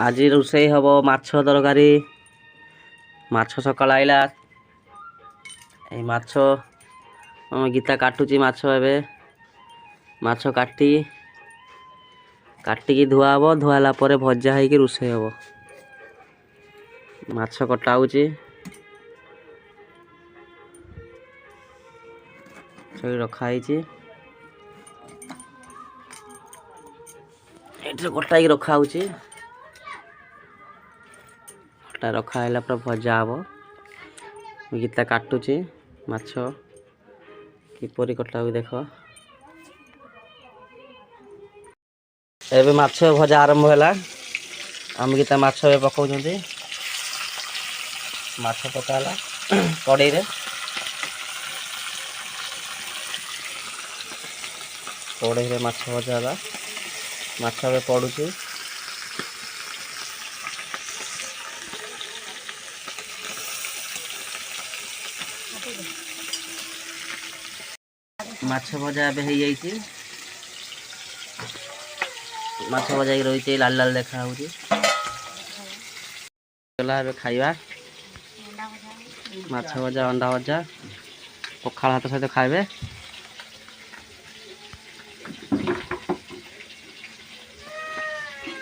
आज रोषे हम माछ तरकारी माछ सकाल आइला माछ गीता काटुची माछ एबे माछ काटिकी धुआ हम धुआला पर भजा होगी रोषे हम माछ कटा होची रखाई कटा रखा रखाला पर भजा हम गीता काटुची माछ किपरि कटा देख एबे माछ भजा आरंभ है आम गीता माछ पकाउं माछ पकाला कड़े कड़े माछ भजा है माछ ए पड़ुची माछ भजा ए हो जाइए माछ भजा रही लाल लाल देखा खाइबा माछ भजा अंडा भजा पखाल भात सहित खाइबे।